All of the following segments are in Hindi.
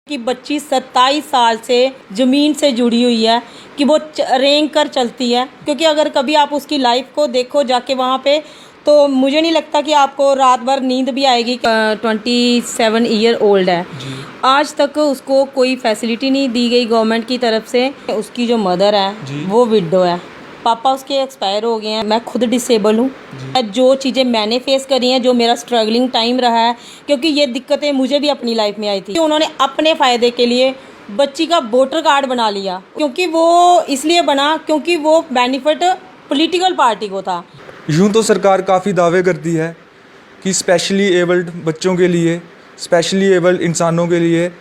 कि बच्ची 27 साल से ज़मीन से जुड़ी हुई है कि वो रेंग कर चलती है। क्योंकि अगर कभी आप उसकी लाइफ को देखो जाके वहाँ पे, तो मुझे नहीं लगता कि आपको रात भर नींद भी आएगी। 27 ईयर ओल्ड है, आज तक उसको कोई फैसिलिटी नहीं दी गई गवर्नमेंट की तरफ से। उसकी जो मदर है वो विडो है, पापा उसके एक्सपायर हो गए हैं। मैं खुद डिसेबल हूँ। जो चीज़ें मैंने फेस करी हैं, जो मेरा स्ट्रगलिंग टाइम रहा है, क्योंकि ये दिक्कतें मुझे भी अपनी लाइफ में आई थी। उन्होंने अपने फ़ायदे के लिए बच्ची का वोटर कार्ड बना लिया, क्योंकि वो इसलिए बना क्योंकि वो बेनिफिट पॉलिटिकल पार्टी को था। यूँ तो सरकार काफ़ी दावे करती है कि स्पेशली एबल्ड बच्चों के लिए, स्पेशली एबल्ड इंसानों के लिए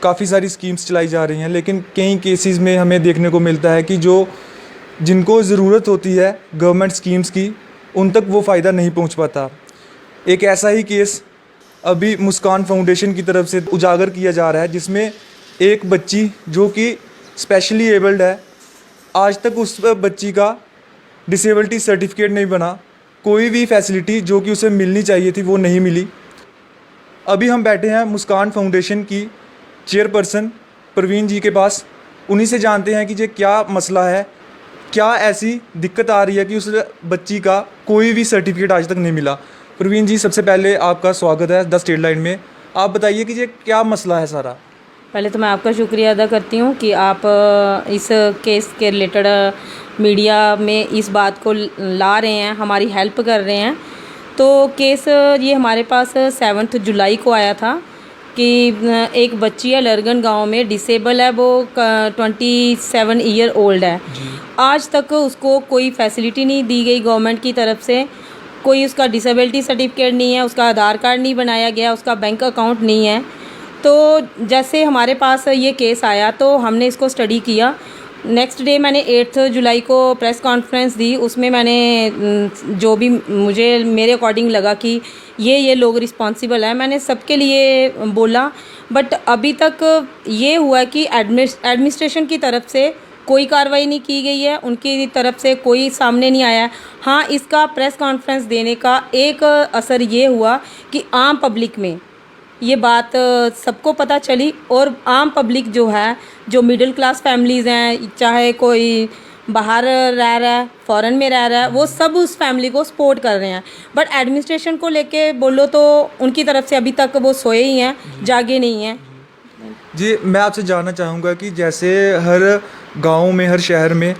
काफ़ी सारी स्कीम्स चलाई जा रही हैं, लेकिन कई केसेस में हमें देखने को मिलता है कि जिनको ज़रूरत होती है गवर्नमेंट स्कीम्स की, उन तक वो फ़ायदा नहीं पहुंच पाता। एक ऐसा ही केस अभी मुस्कान फाउंडेशन की तरफ से उजागर किया जा रहा है, जिसमें एक बच्ची जो कि स्पेशली एबल्ड है, आज तक उस बच्ची का डिसेबिलिटी सर्टिफिकेट नहीं बना। कोई भी फैसिलिटी जो कि उसे मिलनी चाहिए थी वो नहीं मिली। अभी हम बैठे हैं मुस्कान फाउंडेशन की चेयरपर्सन प्रवीण जी के पास, उन्हीं से जानते हैं कि ये क्या मसला है, क्या ऐसी दिक्कत आ रही है कि उस बच्ची का कोई भी सर्टिफिकेट आज तक नहीं मिला। प्रवीण जी, सबसे पहले आपका स्वागत है द स्टेट लाइन में। आप बताइए कि ये क्या मसला है सारा। पहले तो मैं आपका शुक्रिया अदा करती हूँ कि आप इस केस के रिलेटेड मीडिया में इस बात को ला रहे हैं, हमारी हेल्प कर रहे हैं। तो केस ये हमारे पास 7 जुलाई को आया था कि एक बच्ची है लरगन गांव में, डिसेबल है, वो 27 ईयर ओल्ड है। आज तक उसको कोई फैसिलिटी नहीं दी गई गवर्नमेंट की तरफ से। कोई उसका डिसेबिलिटी सर्टिफिकेट नहीं है, उसका आधार कार्ड नहीं बनाया गया, उसका बैंक अकाउंट नहीं है। तो जैसे हमारे पास ये केस आया तो हमने इसको स्टडी किया। नेक्स्ट डे मैंने 8 जुलाई को प्रेस कॉन्फ्रेंस दी। उसमें मैंने जो भी मुझे मेरे अकॉर्डिंग लगा कि ये लोग रिस्पॉन्सिबल हैं, मैंने सबके लिए बोला। बट अभी तक ये हुआ कि एडमिनिस्ट्रेशन की तरफ से कोई कार्रवाई नहीं की गई है, उनकी तरफ से कोई सामने नहीं आया है। हाँ, इसका प्रेस कॉन्फ्रेंस देने का एक असर ये हुआ कि आम पब्लिक में ये बात सबको पता चली, और आम पब्लिक जो है, जो मिडिल क्लास फैमिलीज़ हैं, चाहे कोई बाहर रह रहा है, फॉरेन में रह रहा है, वो सब उस फैमिली को सपोर्ट कर रहे हैं। बट एडमिनिस्ट्रेशन को लेके बोलो तो उनकी तरफ से अभी तक वो सोए ही हैं, जागे नहीं हैं। जी, मैं आपसे जानना चाहूँगा कि जैसे हर गांव में, हर शहर में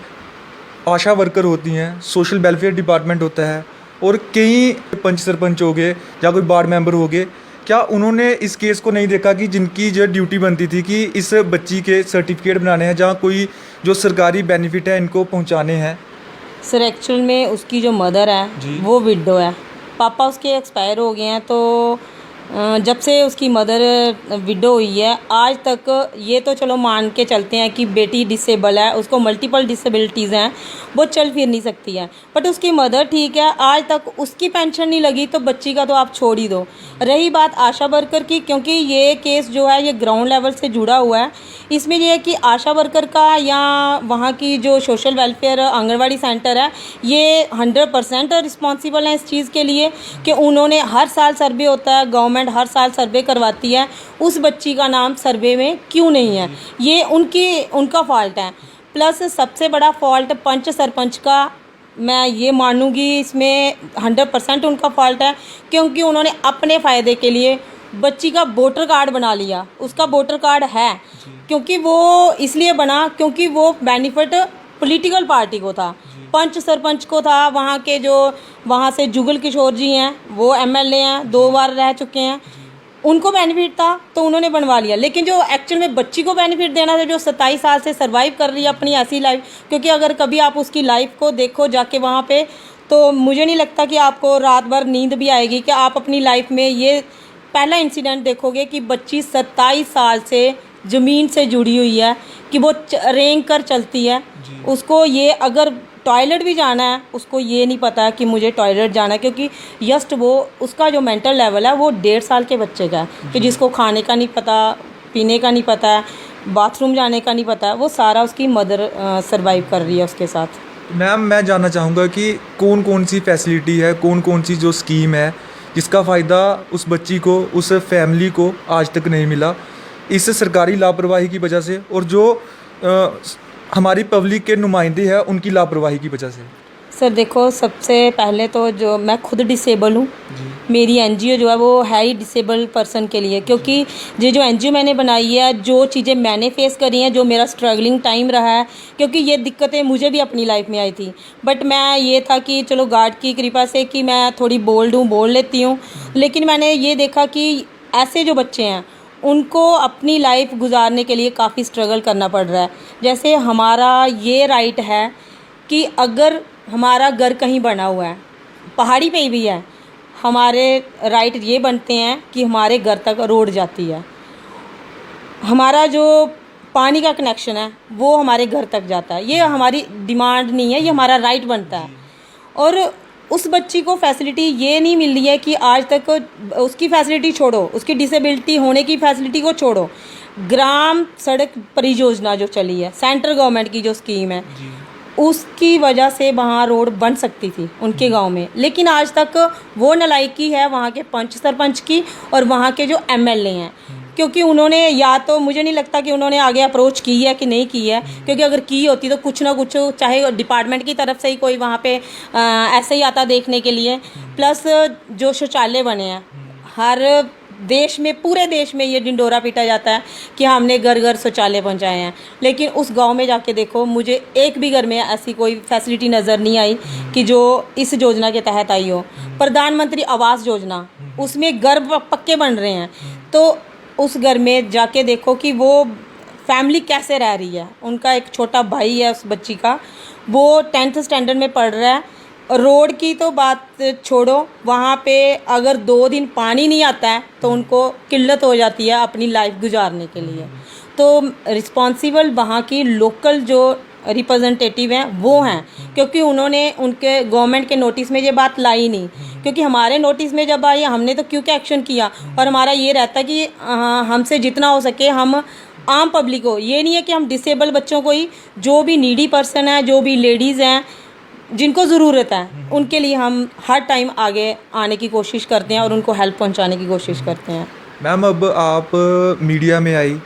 आशा वर्कर होती हैं, सोशल वेलफेयर डिपार्टमेंट होता है, और कई पंच सरपंच हो गए या कोई वार्ड मेंबर हो गए, क्या उन्होंने इस केस को नहीं देखा कि जिनकी जो ड्यूटी बनती थी कि इस बच्ची के सर्टिफिकेट बनाने हैं, जहाँ कोई जो सरकारी बेनिफिट है इनको पहुँचाने हैं? सर, एक्चुअल में उसकी जो मदर है वो विडो है, पापा उसके एक्सपायर हो गए हैं। तो जब से उसकी मदर विडो हुई है, आज तक ये तो चलो मान के चलते हैं कि बेटी डिसेबल है, उसको मल्टीपल डिसेबिलिटीज़ हैं, वो चल फिर नहीं सकती है, बट उसकी मदर ठीक है, आज तक उसकी पेंशन नहीं लगी। तो बच्ची का तो आप छोड़ ही दो। रही बात आशा वर्कर की, क्योंकि ये केस जो है ये ग्राउंड लेवल से जुड़ा हुआ है। इसमें यह है कि आशा वर्कर का या वहाँ की जो सोशल वेलफेयर आंगनवाड़ी सेंटर है, ये 100% रिस्पॉन्सिबल हैं इस चीज़ के लिए कि उन्होंने हर साल सर्वे होता है, गवर्नमेंट हर साल सर्वे करवाती है, उस बच्ची का नाम सर्वे में क्यों नहीं है, ये उनका फॉल्ट है। प्लस सबसे बड़ा फॉल्ट पंच सरपंच का मैं ये मानूंगी, इसमें 100% उनका फॉल्ट है, क्योंकि उन्होंने अपने फ़ायदे के लिए बच्ची का वोटर कार्ड बना लिया। उसका वोटर कार्ड है, क्योंकि वो इसलिए बना क्योंकि वो बेनिफिट पॉलिटिकल पार्टी को था, पंच सरपंच को था। वहाँ के जो वहाँ से जुगल किशोर जी हैं, वो एमएलए हैं, 2 बार रह चुके हैं, उनको बेनिफिट था तो उन्होंने बनवा लिया। लेकिन जो एक्चुअल में बच्ची को बेनिफिट देना था, जो 27 साल से सर्वाइव कर रही है अपनी ऐसी लाइफ, क्योंकि अगर कभी आप उसकी लाइफ को देखो जाके वहाँ पे, तो मुझे नहीं लगता कि आपको रात भर नींद भी आएगी कि आप अपनी लाइफ में ये पहला इंसिडेंट देखोगे कि बच्ची 27 साल से ज़मीन से जुड़ी हुई है कि वो रेंग कर चलती है। उसको ये अगर टॉयलेट भी जाना है, उसको ये नहीं पता है कि मुझे टॉयलेट जाना है, क्योंकि जस्ट वो उसका जो मेंटल लेवल है वो 1.5 साल के बच्चे का है कि जिसको खाने का नहीं पता, पीने का नहीं पता है, बाथरूम जाने का नहीं पता है। वो सारा उसकी मदर सर्वाइव कर रही है उसके साथ। मैम, मैं जानना चाहूँगा कि कौन कौन सी फैसिलिटी है, कौन कौन सी जो स्कीम है जिसका फ़ायदा उस बच्ची को, उस फैमिली को आज तक नहीं मिला। इस सरकारी लापरवाही की वजह से और जो हमारी पब्लिक के नुमाइंदे हैं उनकी लापरवाही की वजह से? सर देखो, सबसे पहले तो जो मैं खुद डिसेबल हूँ, मेरी एनजीओ जो है वो है ही डिसेबल पर्सन के लिए, क्योंकि ये जो एनजीओ मैंने बनाई है, जो चीज़ें मैंने फेस करी हैं, जो मेरा स्ट्रगलिंग टाइम रहा है, क्योंकि ये दिक्कतें मुझे भी अपनी लाइफ में आई थी, बट मैं ये था कि चलो गॉड की कृपा से कि मैं थोड़ी बोल्ड हूँ, बोल लेती हूँ। लेकिन मैंने ये देखा कि ऐसे जो बच्चे हैं उनको अपनी लाइफ गुजारने के लिए काफ़ी स्ट्रगल करना पड़ रहा है। जैसे हमारा ये राइट है कि अगर हमारा घर कहीं बना हुआ है, पहाड़ी पे ही भी है, हमारे राइट ये बनते हैं कि हमारे घर तक रोड जाती है, हमारा जो पानी का कनेक्शन है वो हमारे घर तक जाता है। ये हमारी डिमांड नहीं है, ये हमारा राइट बनता है। और उस बच्ची को फैसिलिटी ये नहीं मिल रही है कि आज तक उसकी फैसिलिटी छोड़ो, उसकी डिसेबिलिटी होने की फैसिलिटी को छोड़ो, ग्राम सड़क परियोजना जो चली है, सेंट्रल गवर्नमेंट की जो स्कीम है, उसकी वजह से वहाँ रोड बन सकती थी उनके गांव में, लेकिन आज तक वो नालायकी है वहाँ के पंच सरपंच की और वहाँ के जो एमएलए हैं, क्योंकि उन्होंने, या तो मुझे नहीं लगता कि उन्होंने आगे अप्रोच की है कि नहीं की है, क्योंकि अगर की होती तो कुछ ना कुछ, चाहे डिपार्टमेंट की तरफ से ही कोई वहाँ पे ऐसे ही आता देखने के लिए। प्लस जो शौचालय बने हैं, हर देश में, पूरे देश में ये ढिंडोरा पीटा जाता है कि हमने घर घर शौचालय पहुंचाए हैं, लेकिन उस गांव में जाके देखो, मुझे एक भी घर में ऐसी कोई फैसिलिटी नज़र नहीं आई कि जो इस योजना के तहत आई हो। प्रधानमंत्री आवास योजना, उसमें घर पक्के बन रहे हैं, तो उस घर में जाके देखो कि वो फैमिली कैसे रह रही है। उनका एक छोटा भाई है उस बच्ची का, वो 10th स्टैंडर्ड में पढ़ रहा है। रोड की तो बात छोड़ो, वहाँ पे अगर 2 दिन पानी नहीं आता है तो उनको किल्लत हो जाती है अपनी लाइफ गुजारने के लिए। तो रिस्पॉन्सिबल वहाँ की लोकल जो रिप्रेजेंटेटिव हैं वो हैं, क्योंकि उन्होंने उनके गवर्नमेंट के नोटिस में ये बात लाई नहीं, क्योंकि हमारे नोटिस में जब आई हमने तो क्योंकि एक्शन किया। और हमारा ये रहता है कि हमसे जितना हो सके हम आम पब्लिक को, ये नहीं है कि हम डिसेबल बच्चों को ही, जो भी नीडी पर्सन है, जो भी लेडीज़ हैं जिनको ज़रूरत है, उनके लिए हम हर टाइम आगे आने की कोशिश करते हैं और उनको हेल्प पहुंचाने की कोशिश करते हैं। मैम, अब आप मीडिया में आई,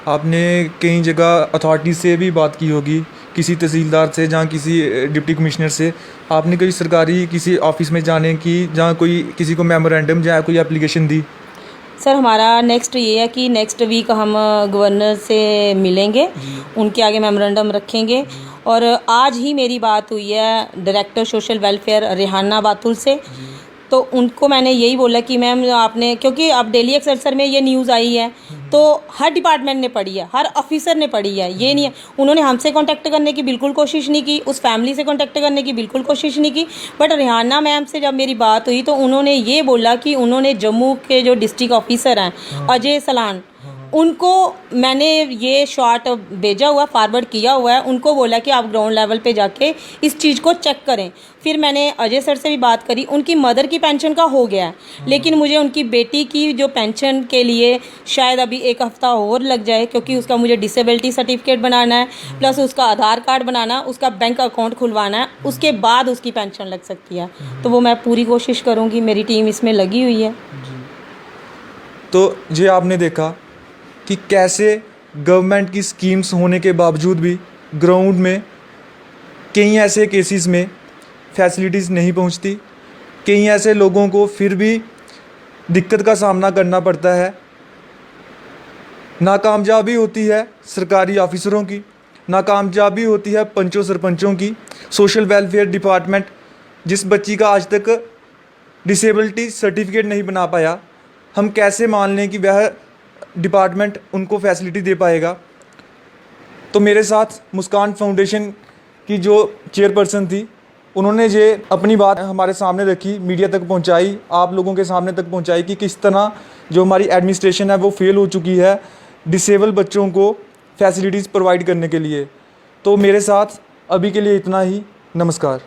आपने कई जगह अथॉरिटी से भी बात की होगी, किसी तहसीलदार से, जहाँ किसी डिप्टी कमिश्नर से, आपने कोई सरकारी किसी ऑफिस में जाने की, जहाँ कोई किसी को मेमोरेंडम या कोई एप्लीकेशन दी? सर हमारा नेक्स्ट ये है कि नेक्स्ट वीक हम गवर्नर से मिलेंगे, उनके आगे मेमोरेंडम रखेंगे। और आज ही मेरी बात हुई है डायरेक्टर सोशल वेलफेयर रेहाना बातुल से, तो उनको मैंने यही बोला कि मैम आपने, क्योंकि अब डेली एक्सरसर में ये न्यूज़ आई है तो हर डिपार्टमेंट ने पढ़ी है, हर ऑफिसर ने पढ़ी है, ये नहीं है उन्होंने हमसे कांटेक्ट करने की बिल्कुल कोशिश नहीं की, उस फैमिली से कांटेक्ट करने की बिल्कुल कोशिश नहीं की। बट रेहाना मैम से जब मेरी बात हुई तो उन्होंने ये बोला कि उन्होंने जम्मू के जो डिस्ट्रिक्ट ऑफिसर हैं अजय सलान, उनको मैंने ये शॉट भेजा हुआ, फॉरवर्ड किया हुआ है, उनको बोला कि आप ग्राउंड लेवल पे जाके इस चीज़ को चेक करें। फिर मैंने अजय सर से भी बात करी, उनकी मदर की पेंशन का हो गया है, लेकिन मुझे उनकी बेटी की जो पेंशन के लिए शायद अभी 1 हफ्ता और लग जाए, क्योंकि उसका मुझे डिसेबिलिटी सर्टिफिकेट बनाना है, प्लस उसका आधार कार्ड बनाना, उसका बैंक अकाउंट खुलवाना है, उसके बाद उसकी पेंशन लग सकती है। तो वो मैं पूरी कोशिश करूँगी, मेरी टीम इसमें लगी हुई है। तो ये आपने देखा कि कैसे गवर्नमेंट की स्कीम्स होने के बावजूद भी ग्राउंड में कई ऐसे केसेस में फैसिलिटीज़ नहीं पहुंचती, कई ऐसे लोगों को फिर भी दिक्कत का सामना करना पड़ता है। नाकामयाबी होती है सरकारी ऑफिसरों की, नाकामयाबी होती है पंचों सरपंचों की, सोशल वेलफेयर डिपार्टमेंट जिस बच्ची का आज तक डिसेबिलिटी सर्टिफिकेट नहीं बना पाया, हम कैसे मान लें कि वह डिपार्टमेंट उनको फैसिलिटी दे पाएगा। तो मेरे साथ मुस्कान फाउंडेशन की जो चेयरपर्सन थी, उन्होंने ये अपनी बात हमारे सामने रखी, मीडिया तक पहुंचाई, आप लोगों के सामने तक पहुंचाई कि किस तरह जो हमारी एडमिनिस्ट्रेशन है वो फेल हो चुकी है डिसेबल बच्चों को फैसिलिटीज़ प्रोवाइड करने के लिए। तो मेरे साथ अभी के लिए इतना ही। नमस्कार।